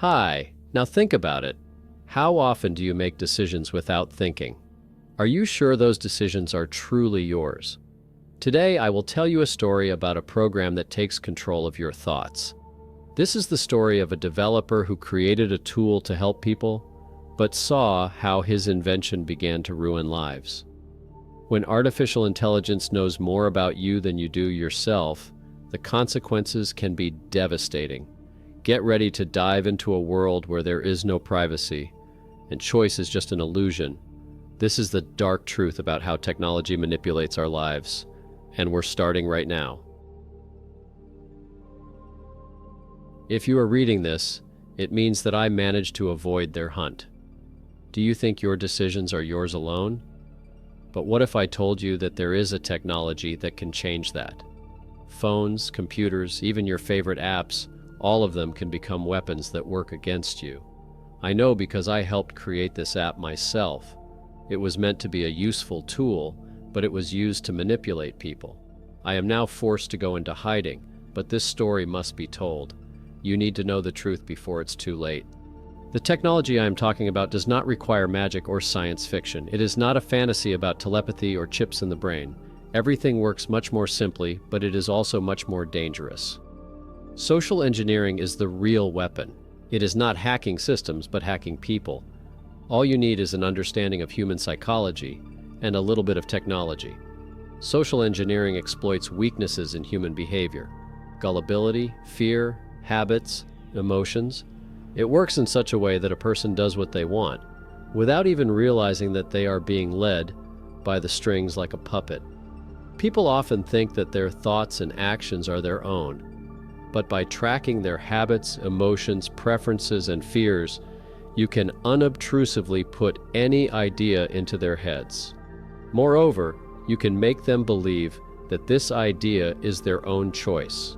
Hi, now think about it. How often do you make decisions without thinking? Are you sure those decisions are truly yours? Today, I will tell you a story about a program that takes control of your thoughts. This is the story of a developer who created a tool to help people, but saw how his invention began to ruin lives. When artificial intelligence knows more about you than you do yourself, the consequences can be devastating. Get ready to dive into a world where there is no privacy, and choice is just an illusion. This is the dark truth about how technology manipulates our lives, and we're starting right now. If you are reading this, it means that I managed to avoid their hunt. Do you think your decisions are yours alone? But what if I told you that there is a technology that can change that? Phones, computers, even your favorite apps, all of them can become weapons that work against you. I know because I helped create this app myself. It was meant to be a useful tool, but it was used to manipulate people. I am now forced to go into hiding, but this story must be told. You need to know the truth before it's too late. The technology I am talking about does not require magic or science fiction. It is not a fantasy about telepathy or chips in the brain. Everything works much more simply, but it is also much more dangerous. Social engineering is the real weapon. It is not hacking systems, but hacking people. All you need is an understanding of human psychology and a little bit of technology. Social engineering exploits weaknesses in human behavior: gullibility, fear, habits, emotions. It works in such a way that a person does what they want, without even realizing that they are being led by the strings like a puppet. People often think that their thoughts and actions are their own, but by tracking their habits, emotions, preferences, and fears, you can unobtrusively put any idea into their heads. Moreover, you can make them believe that this idea is their own choice.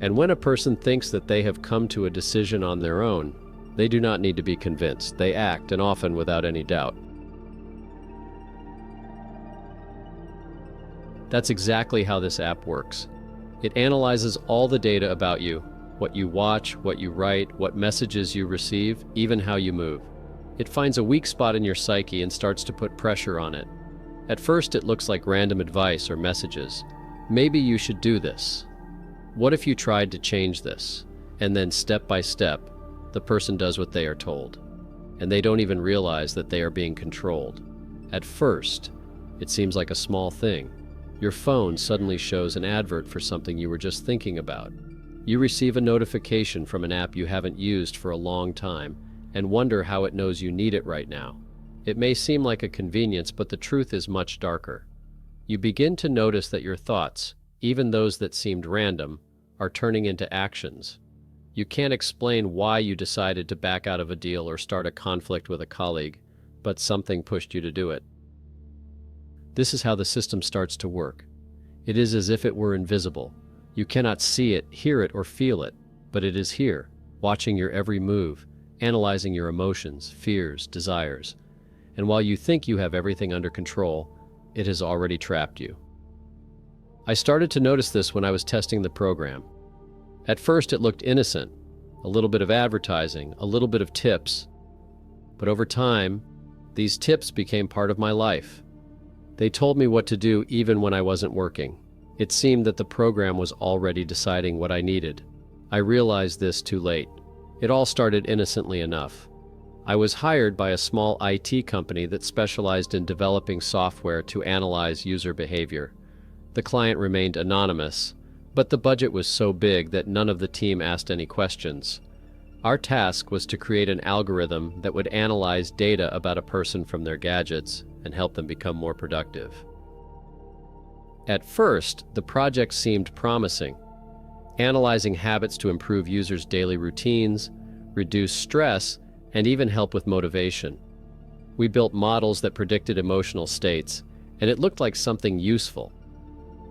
And when a person thinks that they have come to a decision on their own, they do not need to be convinced. They act, and often without any doubt. That's exactly how this app works. It analyzes all the data about you: what you watch, what you write, what messages you receive, even how you move. It finds a weak spot in your psyche and starts to put pressure on it. At first, it looks like random advice or messages. Maybe you should do this. What if you tried to change this? And then step by step, the person does what they are told. And they don't even realize that they are being controlled. At first, it seems like a small thing. Your phone suddenly shows an advert for something you were just thinking about. You receive a notification from an app you haven't used for a long time and wonder how it knows you need it right now. It may seem like a convenience, but the truth is much darker. You begin to notice that your thoughts, even those that seemed random, are turning into actions. You can't explain why you decided to back out of a deal or start a conflict with a colleague, but something pushed you to do it. This is how the system starts to work. It is as if it were invisible. You cannot see it, hear it, or feel it, but it is here, watching your every move, analyzing your emotions, fears, desires. And while you think you have everything under control, it has already trapped you. I started to notice this when I was testing the program. At first, it looked innocent, a little bit of advertising, a little bit of tips. But over time, these tips became part of my life. They told me what to do even when I wasn't working. It seemed that the program was already deciding what I needed. I realized this too late. It all started innocently enough. I was hired by a small IT company that specialized in developing software to analyze user behavior. The client remained anonymous, but the budget was so big that none of the team asked any questions. Our task was to create an algorithm that would analyze data about a person from their gadgets and help them become more productive. At first, the project seemed promising, analyzing habits to improve users' daily routines, reduce stress, and even help with motivation. We built models that predicted emotional states, and it looked like something useful.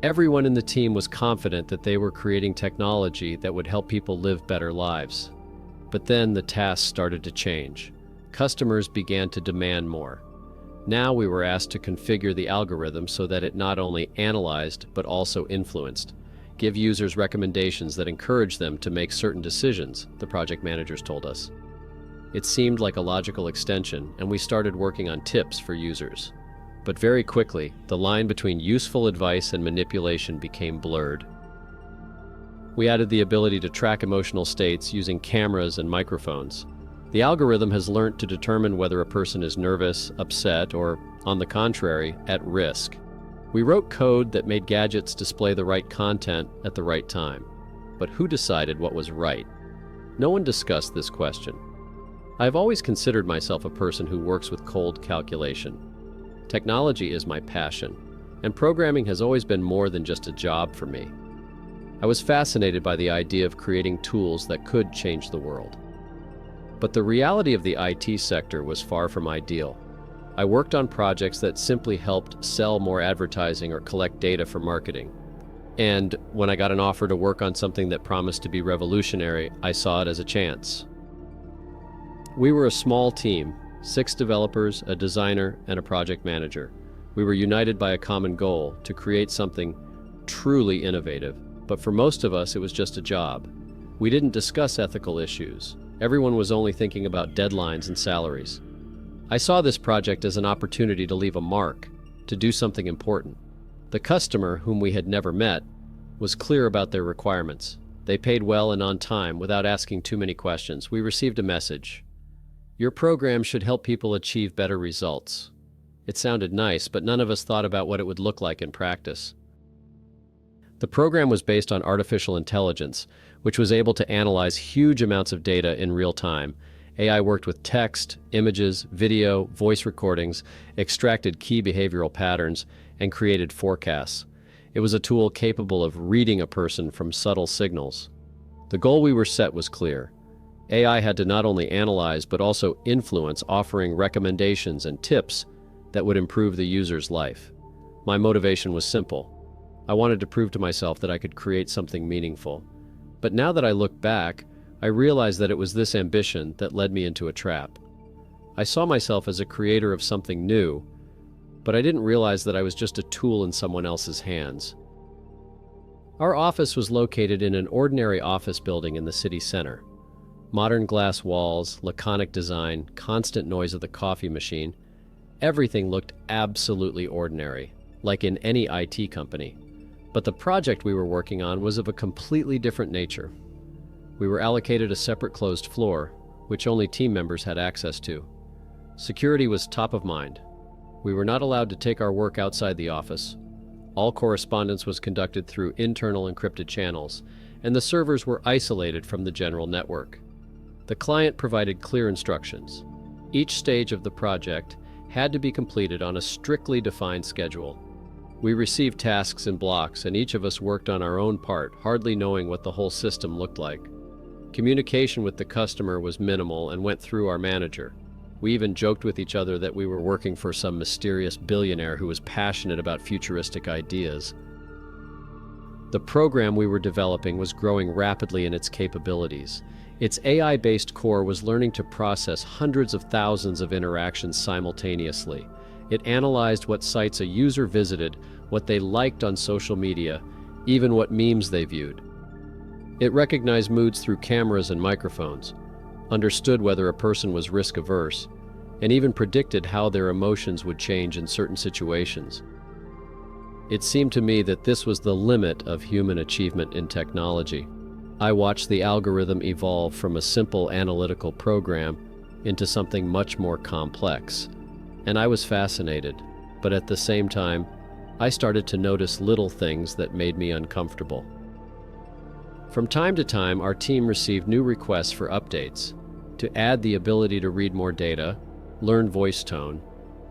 Everyone in the team was confident that they were creating technology that would help people live better lives. But then the tasks started to change. Customers began to demand more. Now we were asked to configure the algorithm so that it not only analyzed but also influenced. give users recommendations that encourage them to make certain decisions, the project managers told us. It seemed like a logical extension, and we started working on tips for users. But very quickly, the line between useful advice and manipulation became blurred. We added the ability to track emotional states using cameras and microphones. The algorithm has learned to determine whether a person is nervous, upset, or, on the contrary, at risk. We wrote code that made gadgets display the right content at the right time. But who decided what was right? No one discussed this question. I've always considered myself a person who works with cold calculation. Technology is my passion, and programming has always been more than just a job for me. I was fascinated by the idea of creating tools that could change the world. But the reality of the IT sector was far from ideal. I worked on projects that simply helped sell more advertising or collect data for marketing. And when I got an offer to work on something that promised to be revolutionary, I saw it as a chance. We were a small team, 6 developers, a designer, and a project manager. We were united by a common goal, to create something truly innovative. But for most of us, it was just a job. We didn't discuss ethical issues. Everyone was only thinking about deadlines and salaries. I saw this project as an opportunity to leave a mark, to do something important. The customer, whom we had never met, was clear about their requirements. They paid well and on time without asking too many questions. We received a message. Your program should help people achieve better results. It sounded nice, but none of us thought about what it would look like in practice. The program was based on artificial intelligence, which was able to analyze huge amounts of data in real time. AI worked with text, images, video, voice recordings, extracted key behavioral patterns, and created forecasts. It was a tool capable of reading a person from subtle signals. The goal we were set was clear. AI had to not only analyze but also influence, offering recommendations and tips that would improve the user's life. My motivation was simple. I wanted to prove to myself that I could create something meaningful. But now that I look back, I realize that it was this ambition that led me into a trap. I saw myself as a creator of something new, but I didn't realize that I was just a tool in someone else's hands. Our office was located in an ordinary office building in the city center. Modern glass walls, laconic design, constant noise of the coffee machine. Everything looked absolutely ordinary, like in any IT company. But the project we were working on was of a completely different nature. We were allocated a separate closed floor, which only team members had access to. Security was top of mind. We were not allowed to take our work outside the office. All correspondence was conducted through internal encrypted channels, and the servers were isolated from the general network. The client provided clear instructions. Each stage of the project had to be completed on a strictly defined schedule. We received tasks in blocks, and each of us worked on our own part, hardly knowing what the whole system looked like. Communication with the customer was minimal and went through our manager. We even joked with each other that we were working for some mysterious billionaire who was passionate about futuristic ideas. The program we were developing was growing rapidly in its capabilities. Its AI-based core was learning to process hundreds of thousands of interactions simultaneously. It analyzed what sites a user visited, what they liked on social media, even what memes they viewed. It recognized moods through cameras and microphones, understood whether a person was risk-averse, and even predicted how their emotions would change in certain situations. It seemed to me that this was the limit of human achievement in technology. I watched the algorithm evolve from a simple analytical program into something much more complex. And I was fascinated, but at the same time, I started to notice little things that made me uncomfortable. From time to time, our team received new requests for updates, to add the ability to read more data, learn voice tone,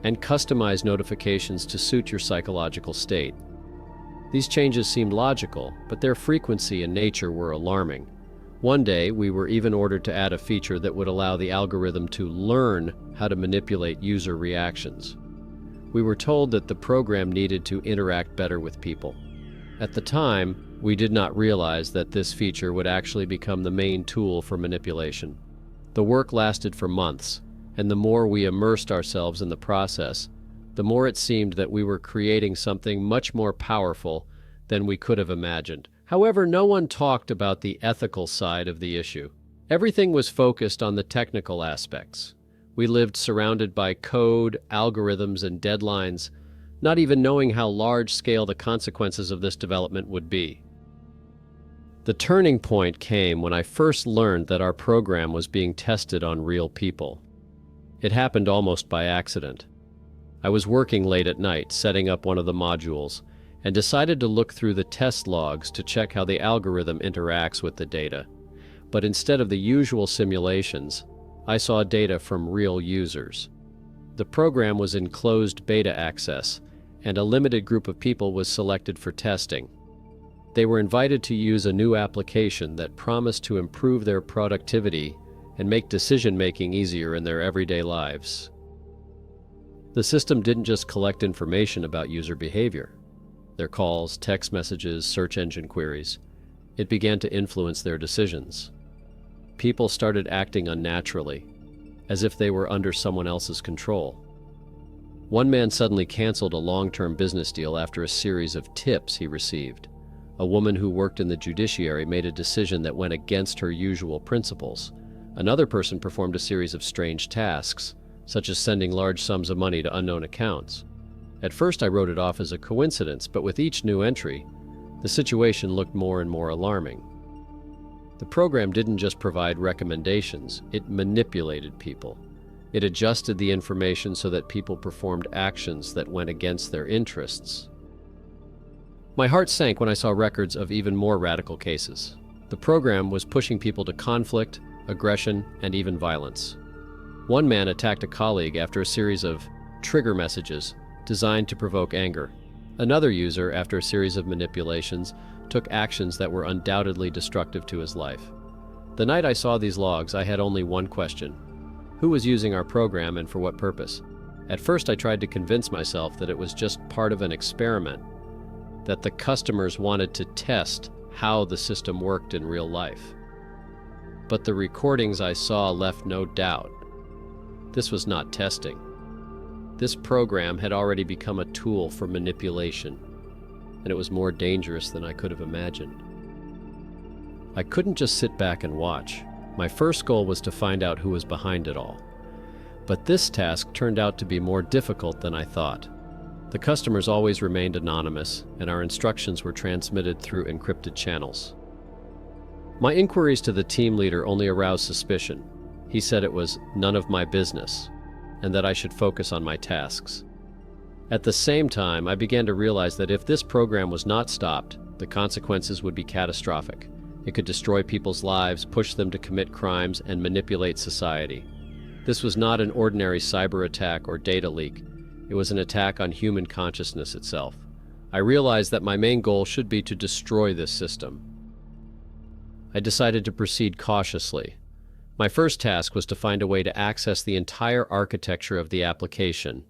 and customize notifications to suit your psychological state. These changes seemed logical, but their frequency and nature were alarming. One day, we were even ordered to add a feature that would allow the algorithm to learn how to manipulate user reactions. We were told that the program needed to interact better with people. At the time, we did not realize that this feature would actually become the main tool for manipulation. The work lasted for months, and the more we immersed ourselves in the process, the more it seemed that we were creating something much more powerful than we could have imagined. However, no one talked about the ethical side of the issue. Everything was focused on the technical aspects. We lived surrounded by code, algorithms, and deadlines, not even knowing how large-scale the consequences of this development would be. The turning point came when I first learned that our program was being tested on real people. It happened almost by accident. I was working late at night, setting up one of the modules, and decided to look through the test logs to check how the algorithm interacts with the data. But instead of the usual simulations, I saw data from real users. The program was in closed beta access, and a limited group of people was selected for testing. They were invited to use a new application that promised to improve their productivity and make decision-making easier in their everyday lives. The system didn't just collect information about user behavior, their calls, text messages, search engine queries. It began to influence their decisions. People started acting unnaturally, as if they were under someone else's control. One man suddenly canceled a long-term business deal after a series of tips he received. A woman who worked in the judiciary made a decision that went against her usual principles. Another person performed a series of strange tasks, such as sending large sums of money to unknown accounts. At first I wrote it off as a coincidence, but with each new entry, the situation looked more and more alarming. The program didn't just provide recommendations, it manipulated people. It adjusted the information so that people performed actions that went against their interests. My heart sank when I saw records of even more radical cases. The program was pushing people to conflict, aggression, and even violence. One man attacked a colleague after a series of trigger messages designed to provoke anger. Another user, after a series of manipulations, took actions that were undoubtedly destructive to his life. The night I saw these logs, I had only one question. Who was using our program and for what purpose? At first I tried to convince myself that it was just part of an experiment, that the customers wanted to test how the system worked in real life. But the recordings I saw left no doubt. This was not testing. This program had already become a tool for manipulation, and it was more dangerous than I could have imagined. I couldn't just sit back and watch. My first goal was to find out who was behind it all. But this task turned out to be more difficult than I thought. The customers always remained anonymous, and our instructions were transmitted through encrypted channels. My inquiries to the team leader only aroused suspicion. He said it was none of my business, and that I should focus on my tasks. At the same time, I began to realize that if this program was not stopped, the consequences would be catastrophic. It could destroy people's lives, push them to commit crimes, and manipulate society. This was not an ordinary cyber attack or data leak. It was an attack on human consciousness itself. I realized that my main goal should be to destroy this system. I decided to proceed cautiously. My first task was to find a way to access the entire architecture of the application.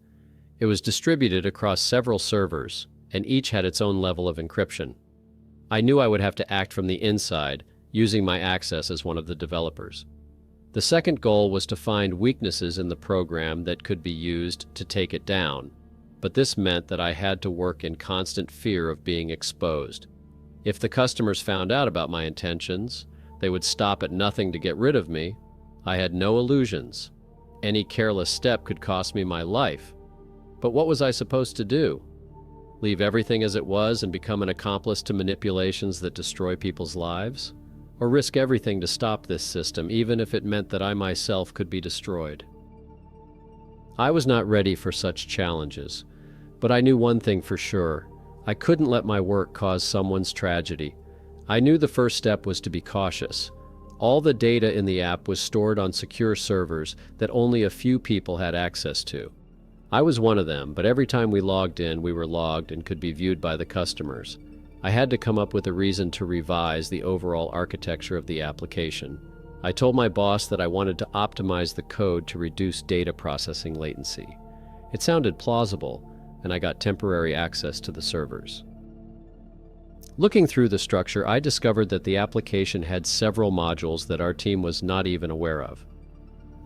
It was distributed across several servers, and each had its own level of encryption. I knew I would have to act from the inside, using my access as one of the developers. The second goal was to find weaknesses in the program that could be used to take it down, but this meant that I had to work in constant fear of being exposed. If the customers found out about my intentions, they would stop at nothing to get rid of me. I had no illusions. Any careless step could cost me my life. But what was I supposed to do? Leave everything as it was and become an accomplice to manipulations that destroy people's lives? Or risk everything to stop this system, even if it meant that I myself could be destroyed? I was not ready for such challenges, but I knew one thing for sure. I couldn't let my work cause someone's tragedy. I knew the first step was to be cautious. All the data in the app was stored on secure servers that only a few people had access to. I was one of them, but every time we logged in, we were logged and could be viewed by the customers. I had to come up with a reason to revise the overall architecture of the application. I told my boss that I wanted to optimize the code to reduce data processing latency. It sounded plausible, and I got temporary access to the servers. Looking through the structure, I discovered that the application had several modules that our team was not even aware of.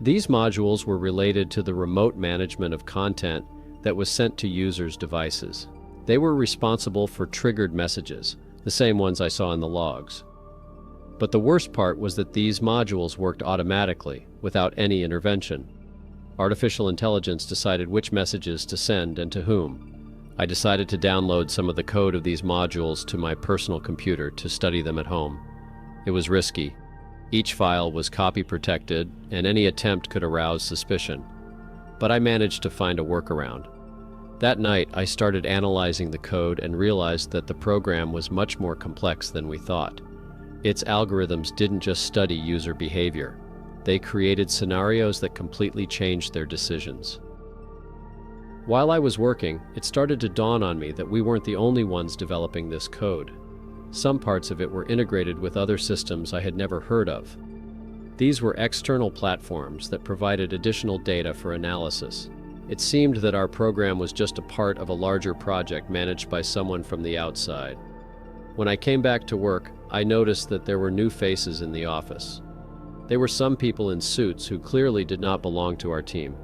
These modules were related to the remote management of content that was sent to users' devices. They were responsible for triggered messages, the same ones I saw in the logs. But the worst part was that these modules worked automatically, without any intervention. Artificial intelligence decided which messages to send and to whom. I decided to download some of the code of these modules to my personal computer to study them at home. It was risky. Each file was copy protected, and any attempt could arouse suspicion. But I managed to find a workaround. That night, I started analyzing the code and realized that the program was much more complex than we thought. Its algorithms didn't just study user behavior. They created scenarios that completely changed their decisions. While I was working, it started to dawn on me that we weren't the only ones developing this code. Some parts of it were integrated with other systems I had never heard of. These were external platforms that provided additional data for analysis. It seemed that our program was just a part of a larger project managed by someone from the outside. When I came back to work, I noticed that there were new faces in the office. They were some people in suits who clearly did not belong to our team.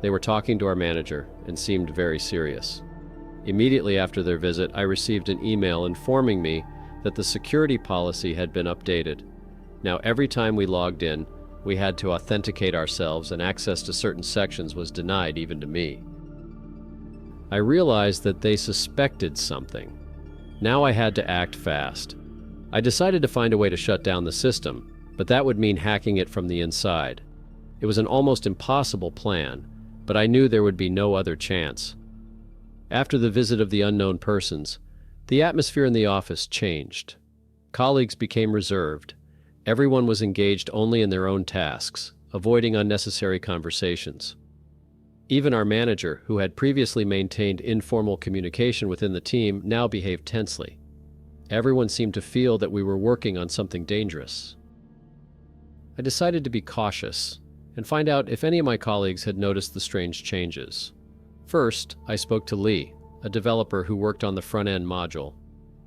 They were talking to our manager and seemed very serious. Immediately after their visit, I received an email informing me that the security policy had been updated. Now, every time we logged in, we had to authenticate ourselves, and access to certain sections was denied even to me. I realized that they suspected something. Now I had to act fast. I decided to find a way to shut down the system, but that would mean hacking it from the inside. It was an almost impossible plan, but I knew there would be no other chance. After the visit of the unknown persons, the atmosphere in the office changed. Colleagues became reserved. Everyone was engaged only in their own tasks, avoiding unnecessary conversations. Even our manager, who had previously maintained informal communication within the team, now behaved tensely. Everyone seemed to feel that we were working on something dangerous. I decided to be cautious and find out if any of my colleagues had noticed the strange changes. First, I spoke to Lee, a developer who worked on the front-end module.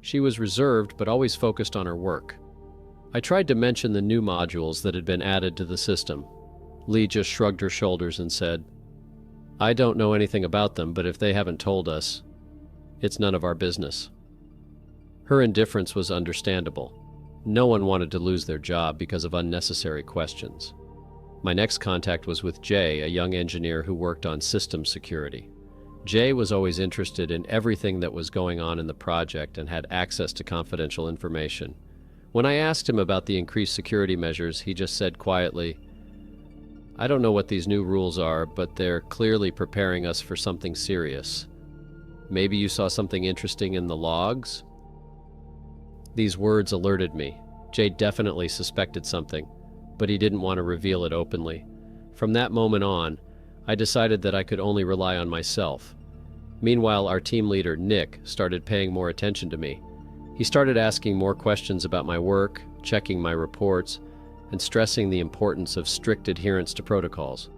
She was reserved but always focused on her work. I tried to mention the new modules that had been added to the system. Lee just shrugged her shoulders and said, "I don't know anything about them, but if they haven't told us, it's none of our business." Her indifference was understandable. No one wanted to lose their job because of unnecessary questions. My next contact was with Jay, a young engineer who worked on system security. Jay was always interested in everything that was going on in the project and had access to confidential information. When I asked him about the increased security measures, he just said quietly, "I don't know what these new rules are, but they're clearly preparing us for something serious. Maybe you saw something interesting in the logs?" These words alerted me. Jay definitely suspected something, but he didn't want to reveal it openly. From that moment on, I decided that I could only rely on myself. Meanwhile, our team leader, Nick, started paying more attention to me. He started asking more questions about my work, checking my reports, and stressing the importance of strict adherence to protocols.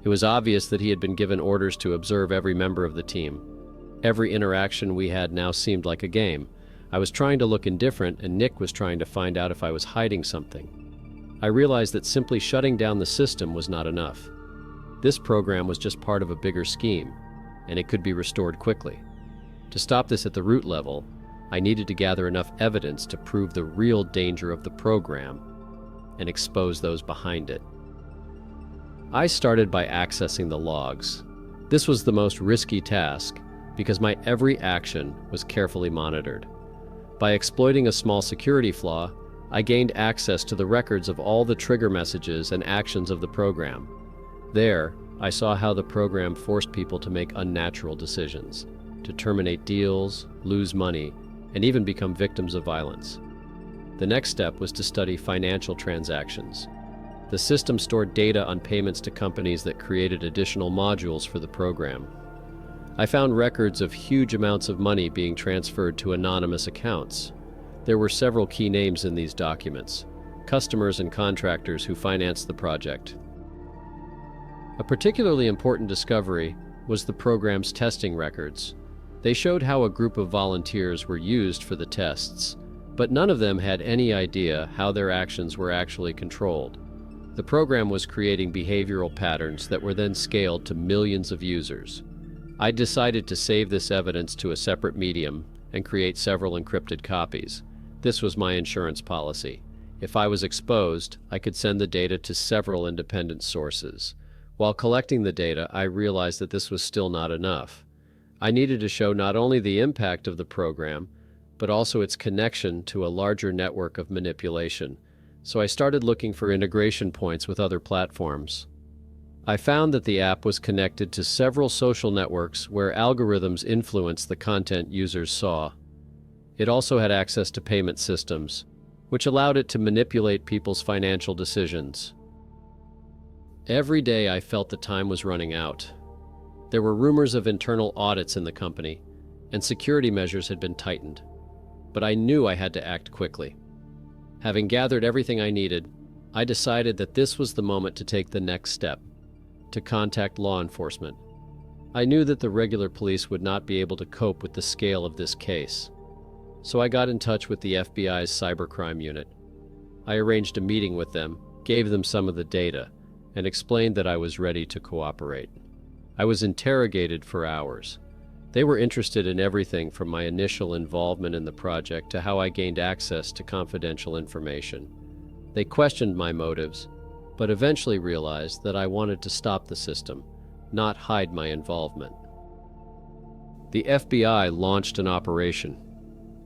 It was obvious that he had been given orders to observe every member of the team. Every interaction we had now seemed like a game. I was trying to look indifferent, and Nick was trying to find out if I was hiding something. I realized that simply shutting down the system was not enough. This program was just part of a bigger scheme, and it could be restored quickly. To stop this at the root level, I needed to gather enough evidence to prove the real danger of the program and expose those behind it. I started by accessing the logs. This was the most risky task because my every action was carefully monitored. By exploiting a small security flaw, I gained access to the records of all the trigger messages and actions of the program. There, I saw how the program forced people to make unnatural decisions, to terminate deals, lose money, and even become victims of violence. The next step was to study financial transactions. The system stored data on payments to companies that created additional modules for the program. I found records of huge amounts of money being transferred to anonymous accounts. There were several key names in these documents, customers and contractors who financed the project. A particularly important discovery was the program's testing records. They showed how a group of volunteers were used for the tests, but none of them had any idea how their actions were actually controlled. The program was creating behavioral patterns that were then scaled to millions of users. I decided to save this evidence to a separate medium and create several encrypted copies. This was my insurance policy. If I was exposed, I could send the data to several independent sources. While collecting the data, I realized that this was still not enough. I needed to show not only the impact of the program, but also its connection to a larger network of manipulation. So I started looking for integration points with other platforms. I found that the app was connected to several social networks where algorithms influenced the content users saw. It also had access to payment systems, which allowed it to manipulate people's financial decisions. Every day I felt the time was running out. There were rumors of internal audits in the company, and security measures had been tightened. But I knew I had to act quickly. Having gathered everything I needed, I decided that this was the moment to take the next step, to contact law enforcement. I knew that the regular police would not be able to cope with the scale of this case. So I got in touch with the FBI's cybercrime unit. I arranged a meeting with them, gave them some of the data, and explained that I was ready to cooperate. I was interrogated for hours. They were interested in everything from my initial involvement in the project to how I gained access to confidential information. They questioned my motives, but eventually realized that I wanted to stop the system, not hide my involvement. The FBI launched an operation.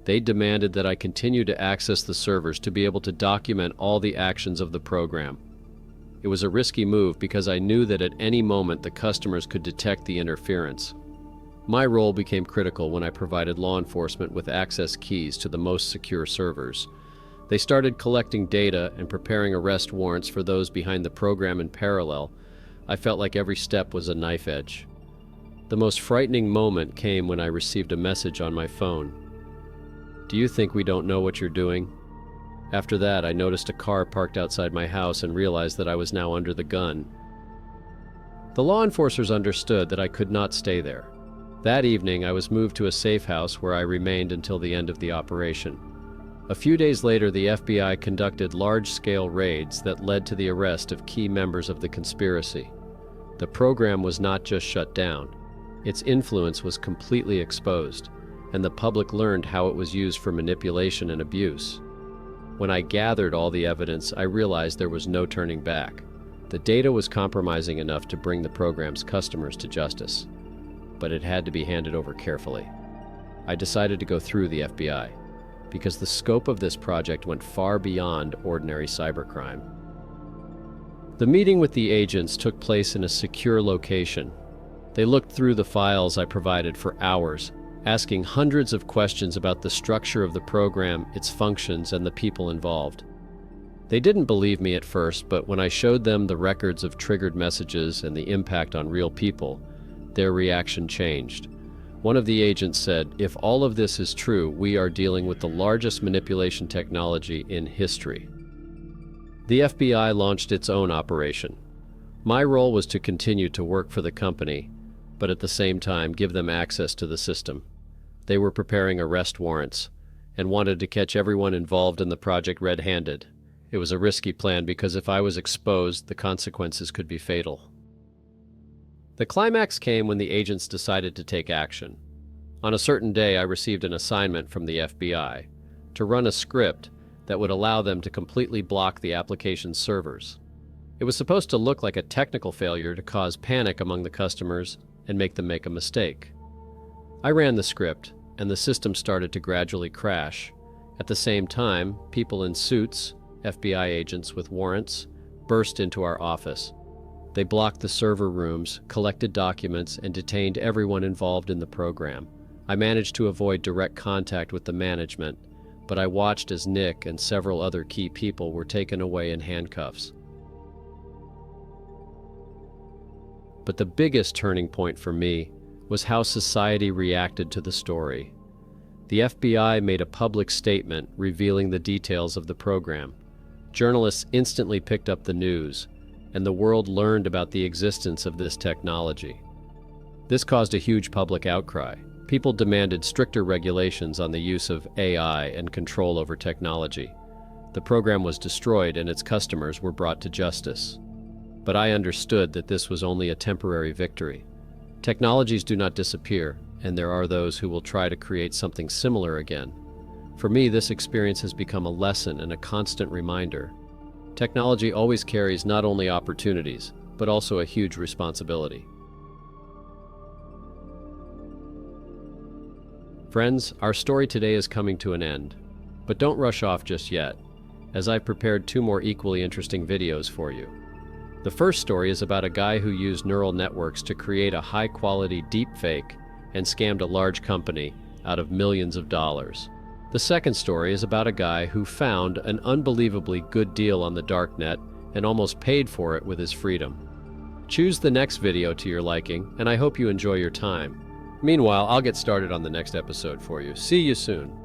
They demanded that I continue to access the servers to be able to document all the actions of the program. It was a risky move because I knew that at any moment the customers could detect the interference. My role became critical when I provided law enforcement with access keys to the most secure servers. They started collecting data and preparing arrest warrants for those behind the program in parallel. I felt like every step was a knife edge. The most frightening moment came when I received a message on my phone. "Do you think we don't know what you're doing?" After that, I noticed a car parked outside my house and realized that I was now under the gun. The law enforcers understood that I could not stay there. That evening, I was moved to a safe house where I remained until the end of the operation. A few days later, the FBI conducted large-scale raids that led to the arrest of key members of the conspiracy. The program was not just shut down. Its influence was completely exposed, and the public learned how it was used for manipulation and abuse. When I gathered all the evidence, I realized there was no turning back. The data was compromising enough to bring the program's customers to justice, but it had to be handed over carefully. I decided to go through the FBI, because the scope of this project went far beyond ordinary cybercrime. The meeting with the agents took place in a secure location. They looked through the files I provided for hours, asking hundreds of questions about the structure of the program, its functions, and the people involved. They didn't believe me at first, but when I showed them the records of triggered messages and the impact on real people, their reaction changed. One of the agents said, "If all of this is true, we are dealing with the largest manipulation technology in history." The FBI launched its own operation. My role was to continue to work for the company, but at the same time give them access to the system. They were preparing arrest warrants and wanted to catch everyone involved in the project red-handed. It was a risky plan because if I was exposed, the consequences could be fatal. The climax came when the agents decided to take action. On a certain day, I received an assignment from the FBI to run a script that would allow them to completely block the application's servers. It was supposed to look like a technical failure to cause panic among the customers and make them make a mistake. I ran the script, and the system started to gradually crash. At the same time, people in suits, FBI agents with warrants, burst into our office. They blocked the server rooms, collected documents, and detained everyone involved in the program. I managed to avoid direct contact with the management, but I watched as Nick and several other key people were taken away in handcuffs. But the biggest turning point for me was how society reacted to the story. The FBI made a public statement revealing the details of the program. Journalists instantly picked up the news, and the world learned about the existence of this technology. This caused a huge public outcry. People demanded stricter regulations on the use of AI and control over technology. The program was destroyed and its customers were brought to justice. But I understood that this was only a temporary victory. Technologies do not disappear, and there are those who will try to create something similar again. For me, this experience has become a lesson and a constant reminder. Technology always carries not only opportunities, but also a huge responsibility. Friends, our story today is coming to an end, but don't rush off just yet, as I've prepared 2 more equally interesting videos for you. The first story is about a guy who used neural networks to create a high-quality deepfake and scammed a large company out of millions of dollars. The second story is about a guy who found an unbelievably good deal on the darknet and almost paid for it with his freedom. Choose the next video to your liking, and I hope you enjoy your time. Meanwhile, I'll get started on the next episode for you. See you soon.